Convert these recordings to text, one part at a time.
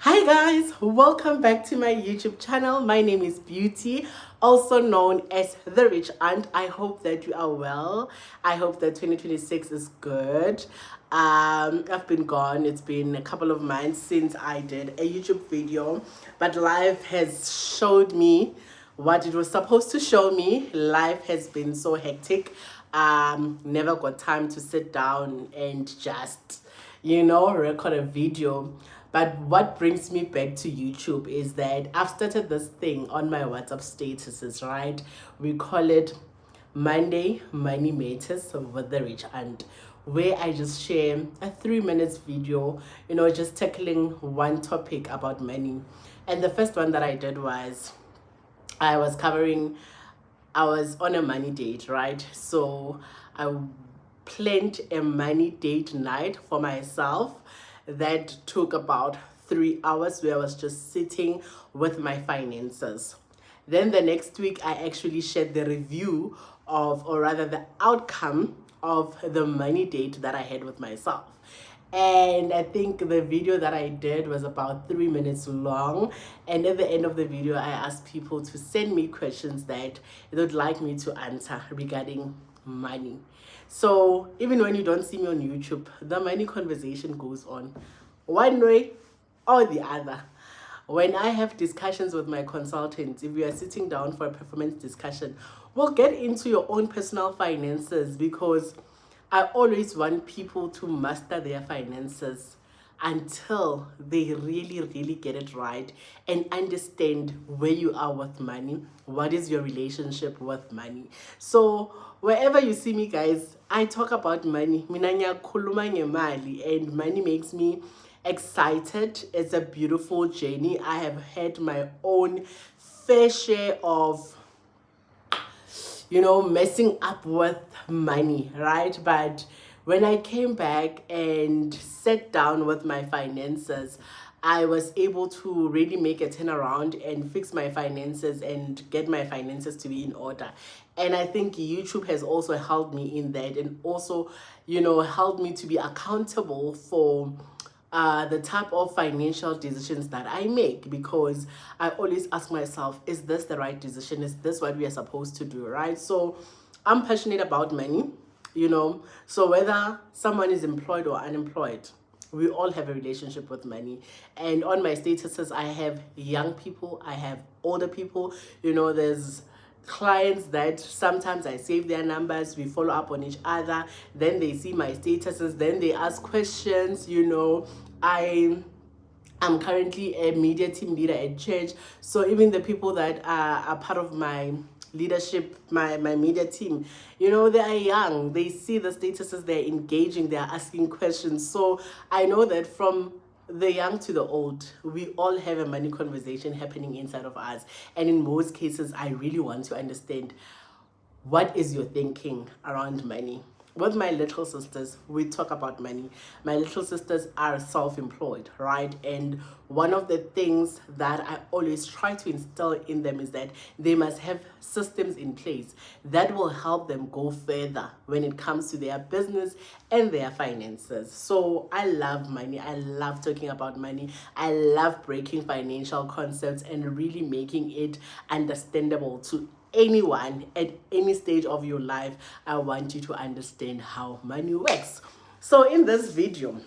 Hi guys, welcome back to my YouTube channel. My name is Beauty, also known as The Rich Aunt. I hope that you are well. I hope that 2026 is good. I've been gone. It's been a couple of months since I did a YouTube video, but life has showed me what it was supposed to show me. Life has been so hectic. Never got time to sit down and just record a video. But what brings me back to YouTube is that I've started this thing on my WhatsApp statuses, right? We call it Monday Money Matters with The Rich Aunt, where I just share a 3 minutes video, just tackling one topic about money. And the first one that I did was I was covering, I was on a money date, right? So I planned a money date night for myself that took about 3 hours, where I was just sitting with my finances. Then the next week, I actually shared the review of, or rather, the outcome of the money date that I had with myself. And I think the video that I did was about 3 minutes long. And at the end of the video, I asked people to send me questions that they would like me to answer regarding money. So even when you don't see me on YouTube, the money conversation goes on one way or the other. When I have discussions with my consultants, if we are sitting down for a performance discussion, we'll get into your own personal finances, because I always want people to master their finances until they really, really get it right and understand where you are with money. What is your relationship with money? So wherever you see me, guys, I talk about money. Mina ngiyakhuluma ngemali, and money makes me excited. It's a beautiful journey. I have had my own fair share of messing up with money, right? But when I came back and sat down with my finances, I was able to really make a turnaround and fix my finances and get my finances to be in order. And I think YouTube has also helped me in that, and also, helped me to be accountable for the type of financial decisions that I make, because I always ask myself, is this the right decision? Is this what we are supposed to do, right? So I'm passionate about money, so whether someone is employed or unemployed, we all have a relationship with money. And on my statuses, I have young people, I have older people, there's clients that sometimes I save their numbers, we follow up on each other, then they see my statuses, then they ask questions. I'm currently a media team leader at church, so even the people that are part of my leadership, my media team, they are young, they see the statuses, they're engaging, they're asking questions. So I know that from the young to the old, we all have a money conversation happening inside of us. And in most cases, I really want to understand, what is your thinking around money? With my little sisters, we talk about money. My little sisters are self-employed, right? And one of the things that I always try to instill in them is that they must have systems in place that will help them go further when it comes to their business and their finances. So I love money. I love talking about money. I love breaking financial concepts and really making it understandable to anyone at any stage of your life. I want you to understand how money works. So in this video,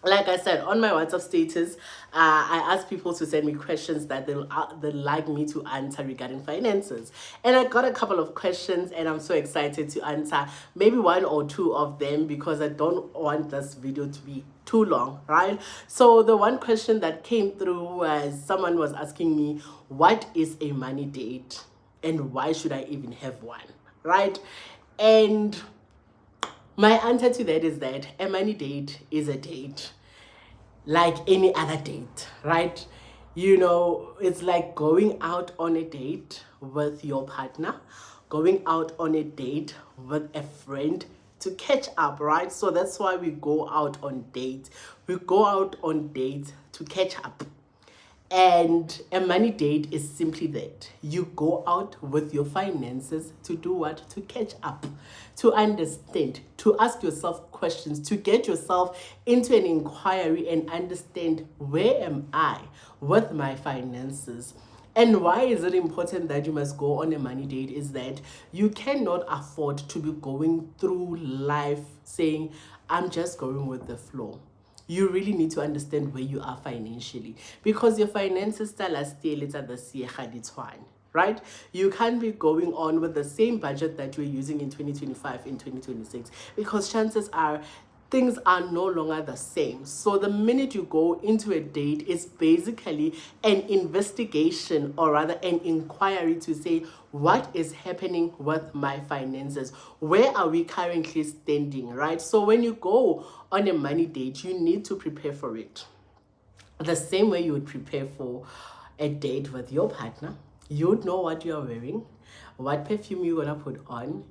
like I said, on my WhatsApp status, I asked people to send me questions that they'd like me to answer regarding finances. And I got a couple of questions, and I'm so excited to answer maybe one or two of them, because I don't want this video to be too long, right? So the one question that came through was, someone was asking me, what is a money date? And why should I even have one, right? And my answer to that is that a money date is a date like any other date, right? It's like going out on a date with your partner, going out on a date with a friend to catch up, right? So that's why we go out on dates. We go out on dates to catch up. And a money date is simply that you go out with your finances to do what? To catch up, to understand, to ask yourself questions, to get yourself into an inquiry and understand, where am I with my finances? And why is it important that you must go on a money date is that you cannot afford to be going through life saying, I'm just going with the flow. You really need to understand where you are financially, because your finances tell us still it's at the siya, right? You can't be going on with the same budget that you're using in 2025 in 2026, because chances are things are no longer the same. So the minute you go into a date, it's basically an investigation, or rather an inquiry, to say, what is happening with my finances? Where are we currently standing, right? So when you go on a money date, you need to prepare for it the same way you would prepare for a date with your partner. You would know what you're wearing, what perfume you're gonna put on,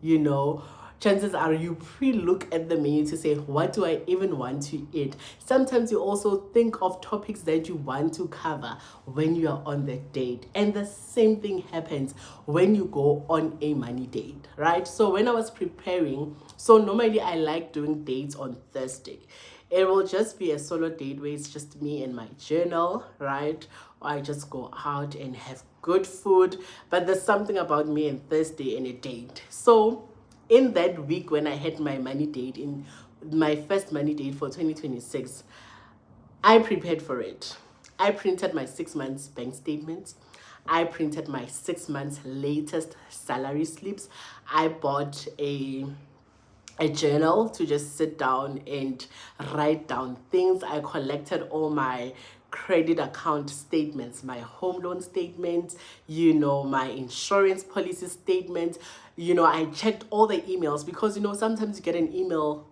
chances are you pre-look at the menu to say, what do I even want to eat? Sometimes you also think of topics that you want to cover when you are on the date. And the same thing happens when you go on a money date, right? So when I was preparing, so normally I like doing dates on Thursday. It will just be a solo date where it's just me and my journal, right? Or I just go out and have good food. But there's something about me and Thursday and a date. So in that week when I had my money date, in my first money date for 2026, I prepared for it. I printed my 6 months bank statements. I printed my 6 months latest salary slips. I bought a journal to just sit down and write down things. I collected all my credit account statements, my home loan statements, my insurance policy statements. I checked all the emails, because sometimes you get an email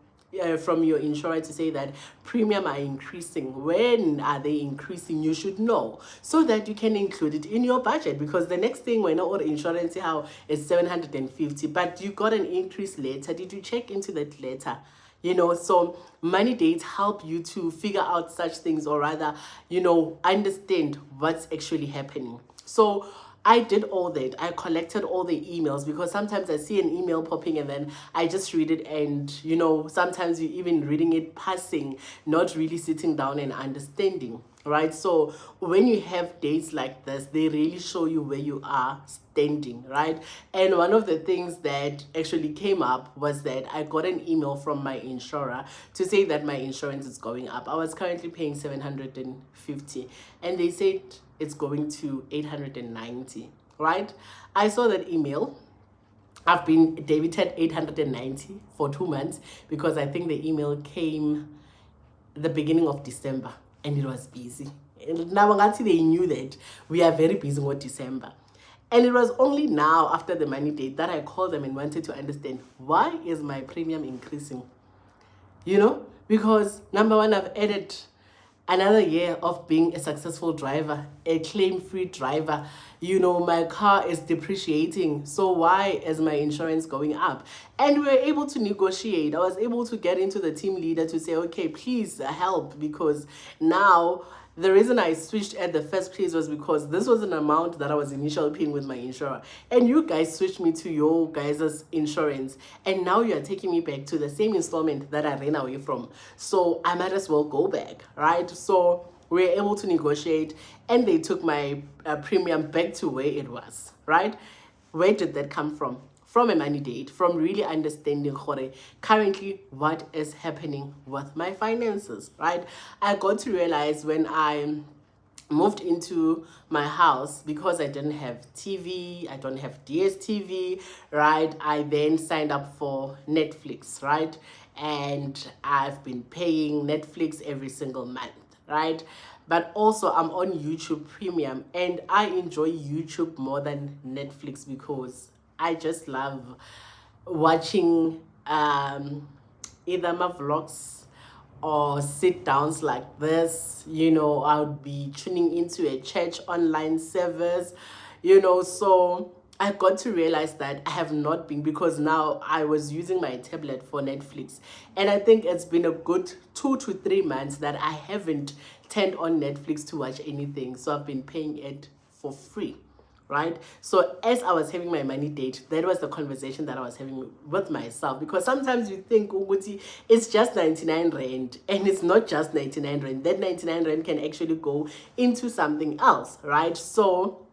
from your insurer to say that premium are increasing. When are they increasing? You should know, so that you can include it in your budget, because the next thing we know, or insurance how is 750, but you got an increase later. Did you check into that later? So money dates help you to figure out such things, or rather, understand what's actually happening. So I did all that. I collected all the emails, because sometimes I see an email popping and then I just read it, and sometimes you even reading it passing, not really sitting down and understanding, right? So when you have dates like this, they really show you where you are standing, right? And one of the things that actually came up was that I got an email from my insurer to say that my insurance is going up. I was currently paying 750, and they said it's going to 890, right? I saw that email. I've been debited 890 for 2 months, because I think the email came the beginning of December and it was busy. Now they knew that we are very busy with December. And it was only now, after the money date, that I called them and wanted to understand, why is my premium increasing? Because number one, I've added another year of being a successful driver, a claim-free driver. My car is depreciating. So why is my insurance going up? And we were able to negotiate. I was able to get into the team leader to say, okay, please help, because now the reason I switched at the first place was because this was an amount that I was initially paying with my insurer. And you guys switched me to your guys' insurance. And now you're taking me back to the same installment that I ran away from. So I might as well go back, right? So we were able to negotiate, and they took my premium back to where it was, right? Where did that come from? From a money date, from really understanding currently what is happening with my finances, right? I got to realize when I moved into my house, because I didn't have TV, I don't have DSTV, right? I then signed up for Netflix, right? And I've been paying Netflix every single month, right? But also I'm on YouTube Premium, and I enjoy YouTube more than Netflix, because I just love watching either my vlogs or sit downs like this. I would be tuning into a church online service, so I got to realize that I have not been, because now I was using my tablet for Netflix, and I think it's been a good 2 to 3 months that I haven't turned on Netflix to watch anything, so I've been paying it for free, right? So as I was having my money date, that was the conversation that I was having with myself, because sometimes you think, Uguti, it's just 99 rand, and it's not just 99 rand. That 99 rand can actually go into something else, right? So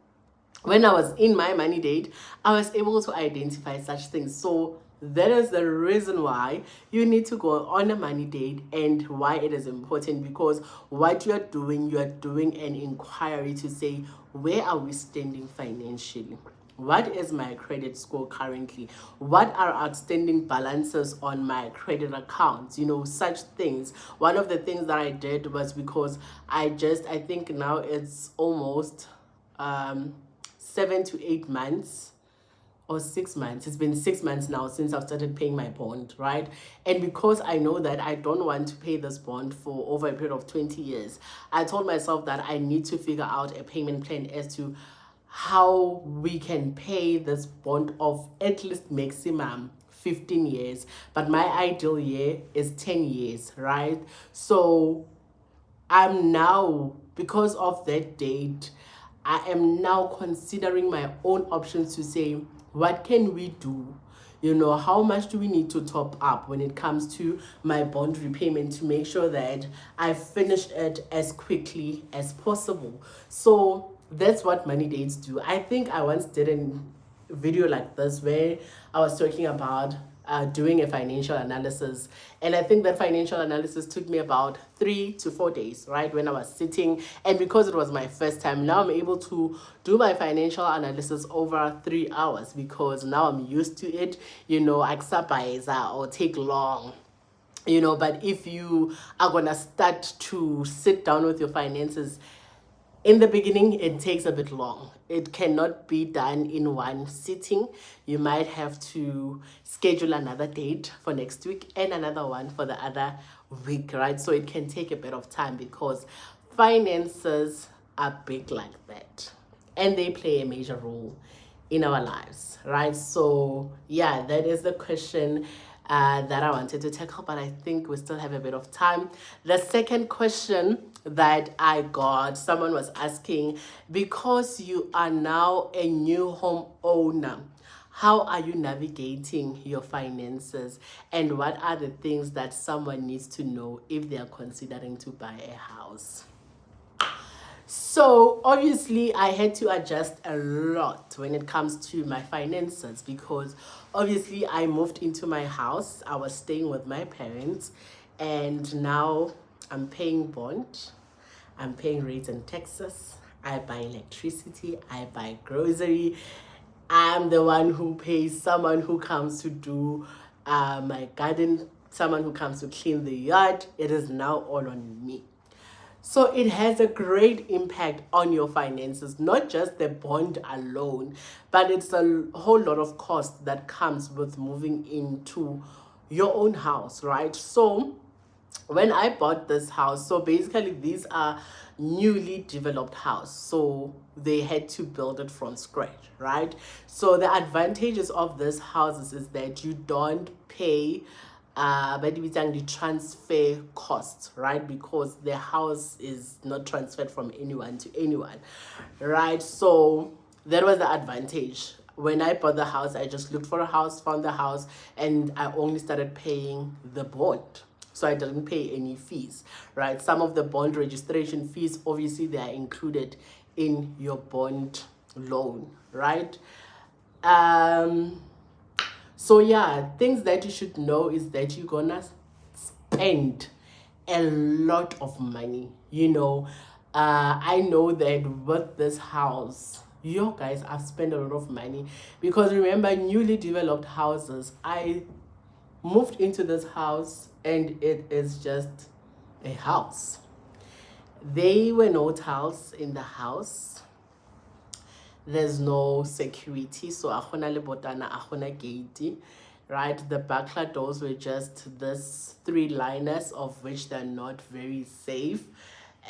when I was in my money date, I was able to identify such things. So that is the reason why you need to go on a money date, and why it is important, because what you're doing an inquiry to say, where are we standing financially? What is my credit score currently? What are outstanding balances on my credit accounts? Such things. One of the things that I did was, because I think now it's almost 7 to 8 months or 6 months. It's been 6 months now since I've started paying my bond, right? And because I know that I don't want to pay this bond for over a period of 20 years, I told myself that I need to figure out a payment plan as to how we can pay this bond of at least maximum 15 years. But my ideal year is 10 years, right? So I'm now, because of that date, I am now considering my own options to say, what can we do? How much do we need to top up when it comes to my bond repayment, to make sure that I finish it as quickly as possible? So that's what money dates do. I think I once did a video like this where I was talking about doing a financial analysis, and I think that financial analysis took me about 3 to 4 days, right, when I was sitting. And because it was my first time, now I'm able to do my financial analysis over 3 hours, because now I'm used to it. Or take long, but if you are gonna start to sit down with your finances, in the beginning, it takes a bit long. It cannot be done in one sitting. You might have to schedule another date for next week and another one for the other week, right? So it can take a bit of time, because finances are big like that, and they play a major role in our lives, right? So yeah, that is the question that I wanted to tackle, but I think we still have a bit of time. The second question that I got, someone was asking, because you are now a new home owner, how are you navigating your finances, and what are the things that someone needs to know if they are considering to buy a house? So obviously I had to adjust a lot when it comes to my finances, because obviously I moved into my house. I was staying with my parents, and now I'm paying bond, I'm paying rates and taxes, I buy electricity, I buy grocery. I'm the one who pays someone who comes to do my garden, someone who comes to clean the yard. It is now all on me. So it has a great impact on your finances, not just the bond alone, but it's a whole lot of cost that comes with moving into your own house, right? So when I bought this house, so basically these are newly developed house, so they had to build it from scratch, right? So the advantages of this houses is that you don't pay but the transfer costs, right? Because the house is not transferred from anyone to anyone, right? So that was the advantage. When I bought the house, I just looked for a house, found the house, and I only started paying the bond. So I didn't pay any fees, right? Some of the bond registration fees, obviously, they are included in your bond loan, right? So yeah, things that you should know is that you're gonna spend a lot of money. I know that with this house, you guys, I've spent a lot of money, because remember, newly developed houses, I moved into this house and it is just a house. There were no tiles in the house. There's no security, so akona le botana, akona gate, right? The backla doors were just this 3-liners, of which they're not very safe.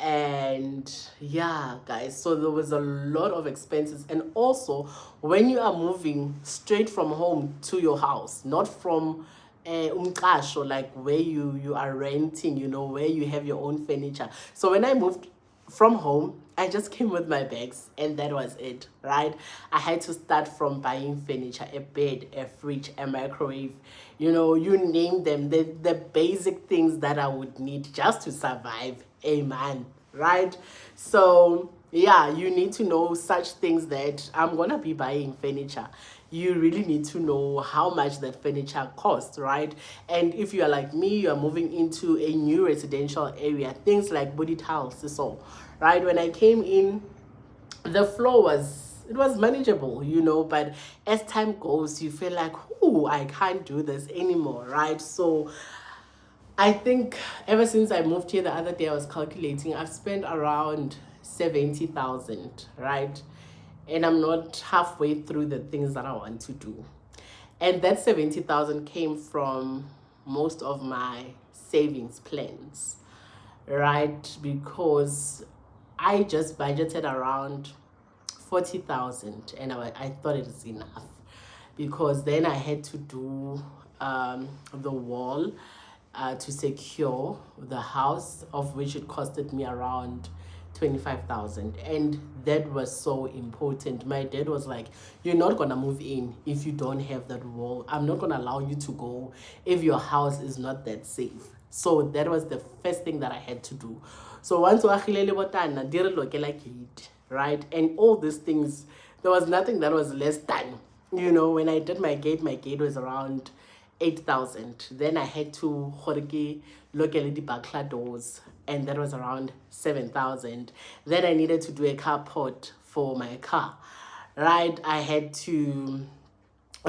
And yeah, guys, so there was a lot of expenses. And also, when you are moving straight from home to your house, not from umqasho, like where you are renting, you know, where you have your own furniture. So when I moved from home, I just came with my bags and that was it, right? I had to start from buying furniture, a bed, a fridge, a microwave, you know, you name them, the basic things that I would need just to survive a month, right? So yeah, you need to know such things, that I'm gonna be buying furniture. You really need to know how much that furniture costs, right? And if you are like me, you are moving into a new residential area, things like body tiles, so right, when I came in, the floor was manageable, you know, but as time goes, you feel like, oh, I can't do this anymore, right? So I think ever since I moved here, the other day I was calculating, I've spent around 70,000, right? And I'm not halfway through the things that I want to do. And that 70,000 came from most of my savings plans, right? Because I just budgeted around 40,000 and I thought it is enough, because then I had to do the wall to secure the house, of which it costed me around 25,000, and that was so important. My dad was like, you're not gonna move in if you don't have that wall. I'm not gonna allow you to go if your house is not that safe. So that was the first thing that I had to do. So once right, and all these things, there was nothing that was less than, you know, when I did my gate was around 8,000. Then I had to look at the bakla doors, and that was around 7,000. Then I needed to do a carport for my car, right? I had to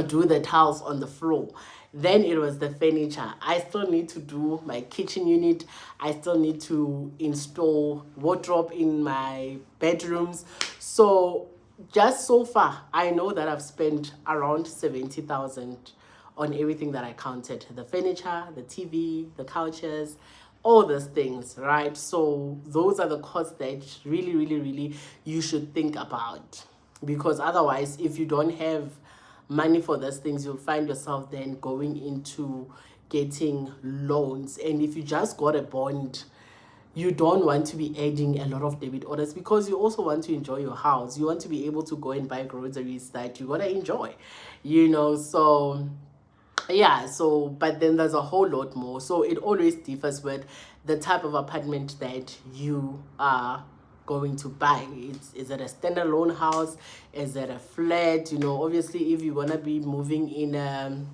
do the tiles on the floor. Then it was the furniture. I still need to do my kitchen unit. I still need to install wardrobe in my bedrooms. So just so far, I know that I've spent around 70,000 on everything that I counted: the furniture, the TV, the couches, all those things, right? So those are the costs that really, really, really you should think about, because otherwise, if you don't have money for those things, you'll find yourself then going into getting loans. And if you just got a bond, you don't want to be adding a lot of debit orders, because you also want to enjoy your house. You want to be able to go and buy groceries that you want to enjoy, you know. So yeah, so but then there's a whole lot more. So it always differs with the type of apartment that you are going to buy. Is it a standalone house? Is it a flat? You know, obviously if you want to be moving in a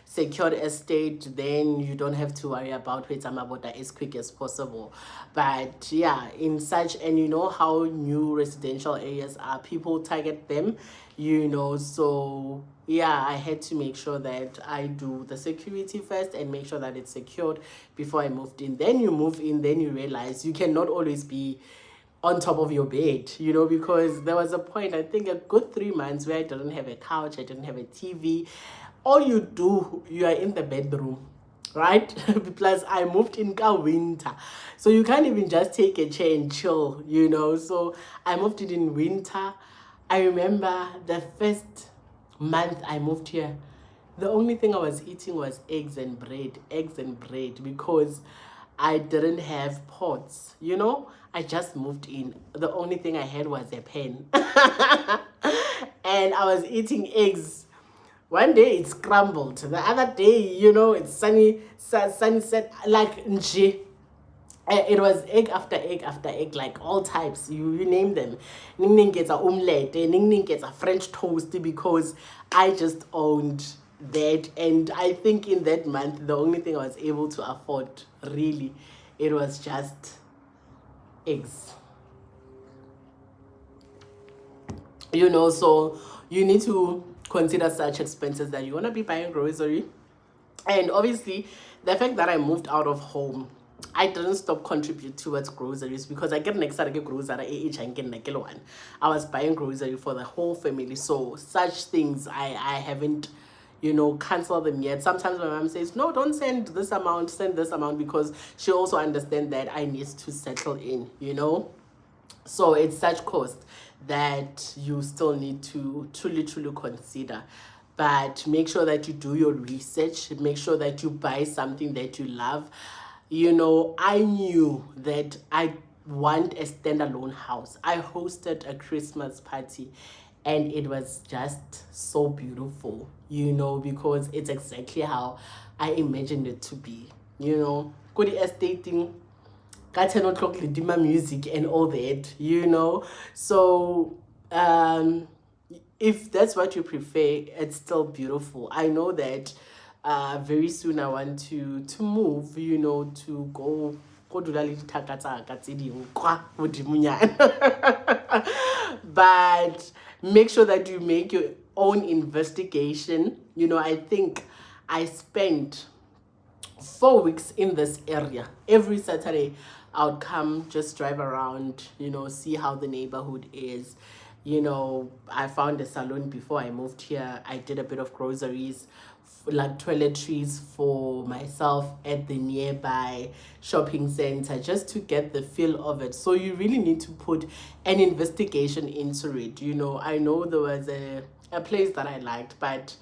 secured estate, then you don't have to worry about wait about that as quick as possible. But yeah, in such, and you know how new residential areas are, people target them, you know. So yeah, I had to make sure that I do the security first and make sure that it's secured before I moved in. Then you move in, then you realize you cannot always be on top of your bed, you know, because there was a point, I think a good 3 months, where I didn't have a couch, I didn't have a TV. All you do, you are in the bedroom, right? Plus I moved in winter, so you can't even just take a chair and chill, you know. So I moved it in winter. I remember the first month I moved here, the only thing I was eating was eggs and bread, because I didn't have pots, you know. I just moved in. The only thing I had was a pen. And I was eating eggs. One day it's scrambled. The other day, you know, it's sunset, like nje. It was egg after egg after egg, like all types. You name them. Ning gets a omelette, ning gets a French toast, because I just owned that. And I think in that month, the only thing I was able to afford, really, it was just eggs. You know, so you need to consider such expenses, that you want to be buying grocery. And obviously, the fact that I moved out of home, I didn't stop contribute towards groceries, because I get an extra grocery each and get one. I was buying grocery for the whole family. So such things I haven't, you know, cancel them yet. Sometimes my mom says, no, don't send this amount, send this amount, because she also understands that I need to settle in, you know. So it's such cost that you still need to truly consider. but make sure that you do your research. Make sure that you buy something that you love. You know, I knew that I want a standalone house. I hosted a Christmas party and it was just so beautiful, you know, because it's exactly how I imagined it to be, you know. Good estating, got 10 o'clock Lidima music and all that, you know. So if that's what you prefer, it's still beautiful. I know that very soon I want to move, you know, to go dula le dithaka tsaka tse dingwe kwa godimonyana. But make sure that you make your own investigation. You know, I think I spent 4 weeks in this area. Every Saturday, I would come, just drive around, you know, see how the neighborhood is. You know, I found a salon before I moved here. I did a bit of groceries, like toiletries for myself at the nearby shopping center, just to get the feel of it. So you really need to put an investigation into it. You know, I know there was a place that I liked, but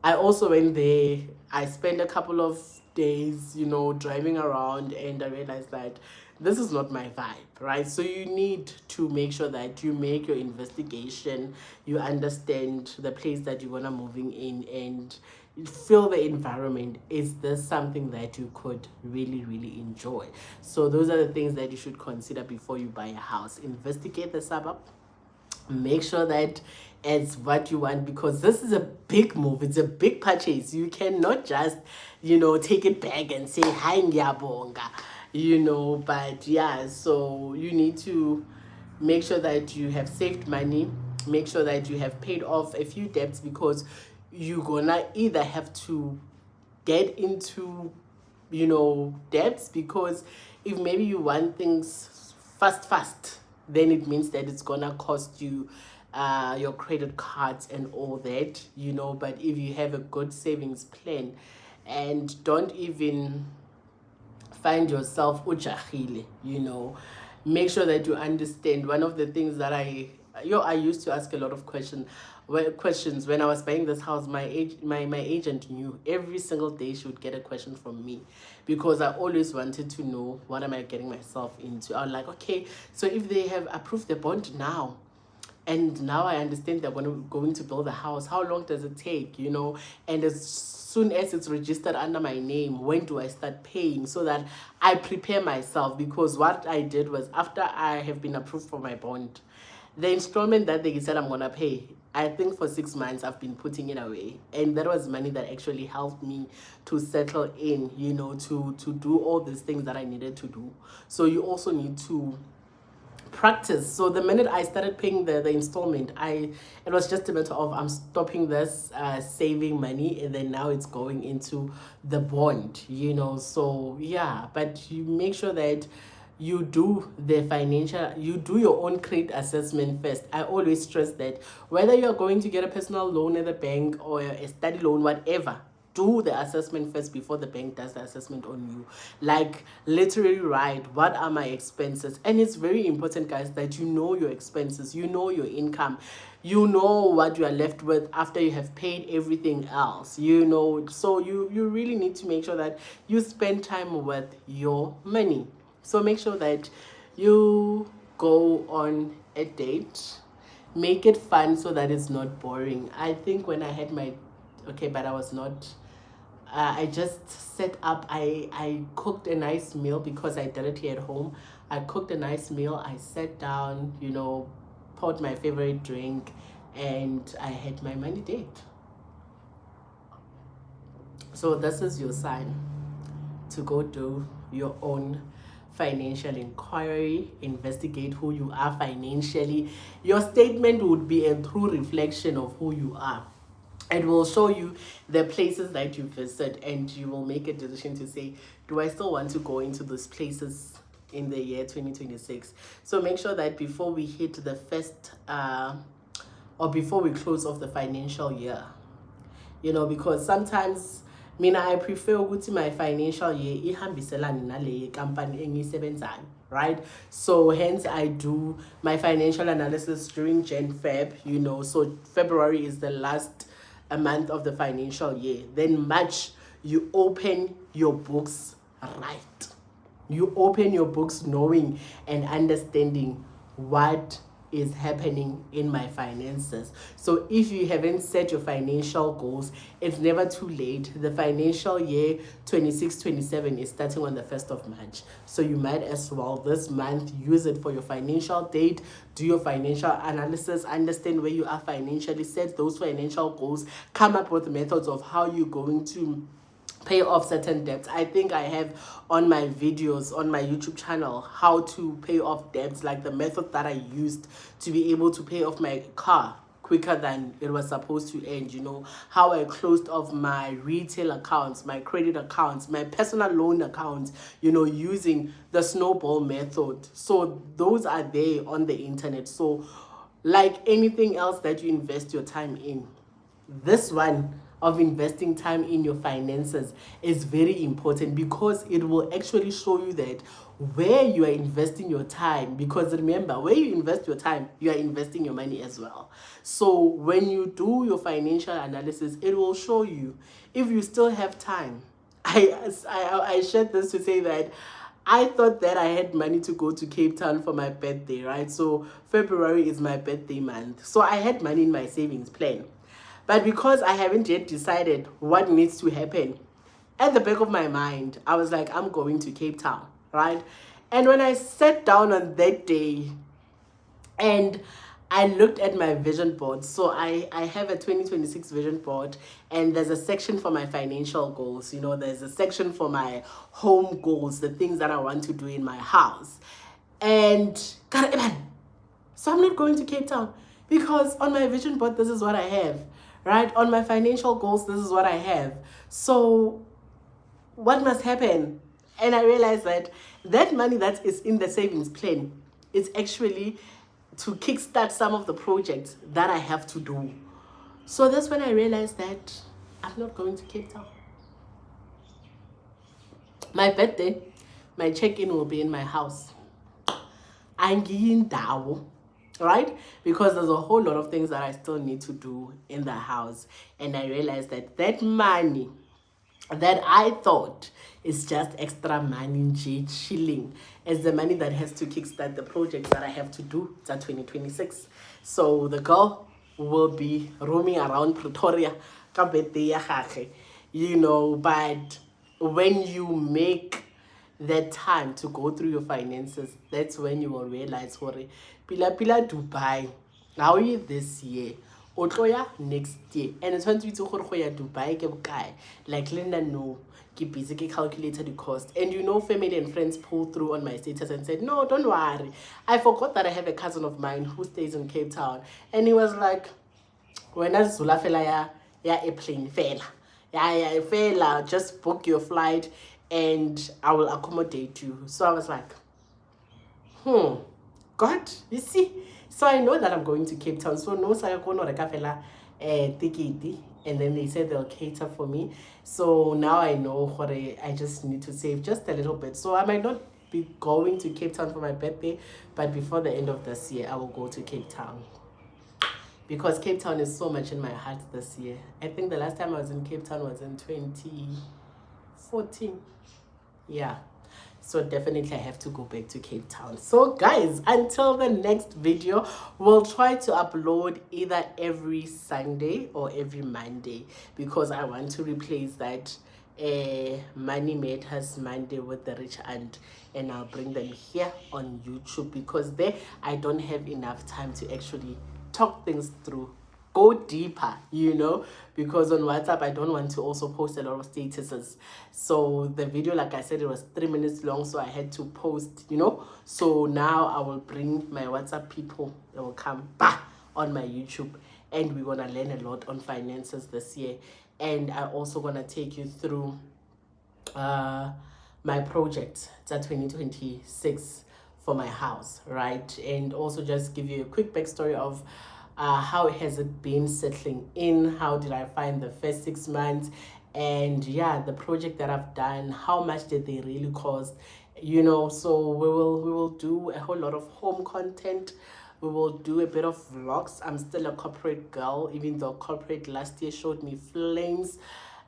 I also went there. I spent a couple of days, you know, driving around, and I realized that this is not my vibe, right? So you need to make sure that you make your investigation, you understand the place that you want to moving in, and feel the environment. Is this something that you could really, really enjoy? So those are the things that you should consider before you buy a house. Investigate the suburb, make sure that it's what you want, because this is a big move, it's a big purchase. You cannot just, you know, take it back and say hi ngiyabonga, you know. But yeah, so you need to make sure that you have saved money, make sure that you have paid off a few debts, because you're gonna either have to get into, you know, debts, because if maybe you want things fast, then it means that it's gonna cost you your credit cards and all that, you know. But if you have a good savings plan, and don't even find yourself ujahile, you know, make sure that you understand. One of the things that I used to ask a lot of questions when I was buying this house. My agent knew every single day she would get a question from me, because I always wanted to know what am I getting myself into. I was like, okay, so if they have approved the bond now, and now I understand they're going to build a house, how long does it take, you know? And as soon as it's registered under my name, when do I start paying, so that I prepare myself? Because what I did was, after I have been approved for my bond, the installment that they said I'm gonna pay, I think for 6 months I've been putting it away, and that was money that actually helped me to settle in, you know, to do all these things that I needed to do. So you also need to practice. So the minute I started paying the installment, it was just a matter of, I'm stopping this saving money, and then now it's going into the bond, you know. So yeah, but you make sure that you do you do your own credit assessment first. I always stress that whether you're going to get a personal loan at the bank or a study loan, whatever, do the assessment first before the bank does the assessment on you. Like, literally write, what are my expenses? And it's very important, guys, that you know your expenses, you know your income, you know what you are left with after you have paid everything else, you know. So you really need to make sure that you spend time with your money. So make sure that you go on a date, make it fun so that it's not boring. I think when I had my, okay, but I was not, I just set up, I cooked a nice meal, because I did it here at home. I cooked a nice meal, I sat down, you know, poured my favorite drink, and I had my money date. So this is your sign to go do your own financial inquiry, investigate who you are financially. Your statement would be a true reflection of who you are. It will show you the places that you visit, and you will make a decision to say, do I still want to go into those places in the year 2026? So make sure that before we hit the first or before we close off the financial year, you know, because sometimes I prefer ukuthi my financial year ihambiselane nale company engiyisebenzayo, right? So hence I do my financial analysis during Jan Feb, you know. So February is the last a month of the financial year, then March, you open your books right. You open your books knowing and understanding what is happening in my finances. So if you haven't set your financial goals, it's never too late. The financial year 26-27 is starting on the 1st of March. So you might as well this month use it for your financial date, do your financial analysis, understand where you are financially, set those financial goals, come up with methods of how you're going to pay off certain debts. I think I have on my videos on my YouTube channel how to pay off debts, like the method that I used to be able to pay off my car quicker than it was supposed to end. You know, how I closed off my retail accounts, my credit accounts, my personal loan accounts, you know, using the snowball method. So those are there on the internet. So like anything else that you invest your time in, this one of investing time in your finances is very important, because it will actually show you that where you are investing your time. Because remember, where you invest your time, you are investing your money as well. So when you do your financial analysis, it will show you if you still have time. I shared this to say that I thought that I had money to go to Cape Town for my birthday, right? So February is my birthday month. So I had money in my savings plan. But because I haven't yet decided what needs to happen, at the back of my mind, I was like, I'm going to Cape Town, right? And when I sat down on that day and I looked at my vision board, so I have a 2026 vision board, and there's a section for my financial goals. You know, there's a section for my home goals, the things that I want to do in my house. And, so I'm not going to Cape Town, because on my vision board, this is what I have. Right? On my financial goals, this is what I have. So what must happen? And I realized that that money that is in the savings plan is actually to kickstart some of the projects that I have to do. So that's when I realized that I'm not going to Cape Town. My birthday, my check-in will be in my house. Angiyindawo. Right? Because there's a whole lot of things that I still need to do in the house. And I realized that that money that I thought is just extra money, chilling, is the money that has to kickstart the projects that I have to do to 2026. So the girl will be roaming around Pretoria, you know, but when you make that time to go through your finances, that's when you will realize, hore, pila Dubai, how are you this year? Otloya next year. And it's when you to Dubai, like Linda, no, keep busy, calculated the cost. And you know, family and friends pulled through on my status and said, no, don't worry. I forgot that I have a cousin of mine who stays in Cape Town. And he was like, when I Zula fela ya airplane fela. Yeah, fela, just book your flight and I will accommodate you. So I was like, God, you see? So I know that I'm going to Cape Town. So no sayakono rekafela ticket, and then they said they'll cater for me. So now I know I just need to save just a little bit. So I might not be going to Cape Town for my birthday, but before the end of this year, I will go to Cape Town. Because Cape Town is so much in my heart this year. I think the last time I was in Cape Town was in 2014. Yeah. So definitely I have to go back to Cape Town. So guys, until the next video, we'll try to upload either every Sunday or every Monday, because I want to replace that Money Matters Monday with the Rich Aunt, and I'll bring them here on YouTube, because there I don't have enough time to actually talk things through, go deeper, you know, because on WhatsApp I don't want to also post a lot of statuses. So the video, like I said, it was 3 minutes long, so I had to post, you know. So now I will bring my WhatsApp people, they will come back on my YouTube, and we're gonna learn a lot on finances this year. And I also gonna take you through my project that 2026 for my house, right? And also just give you a quick backstory of how has it been settling in, how did I find the first 6 months, and yeah, the project that I've done, how much did they really cost, you know. So we will do a whole lot of home content We will do a bit of vlogs. I'm still a corporate girl, even though corporate last year showed me flames.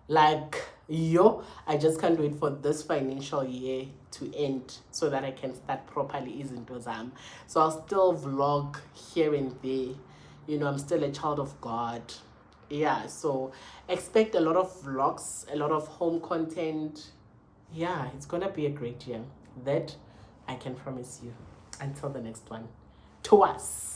Like, yo, I just can't wait for this financial year to end so that I can start properly izinto zam. So I'll still vlog here and there. You know, I'm still a child of God. Yeah, so expect a lot of vlogs, a lot of home content. Yeah, it's gonna be a great year. That I can promise you. Until the next one. To us.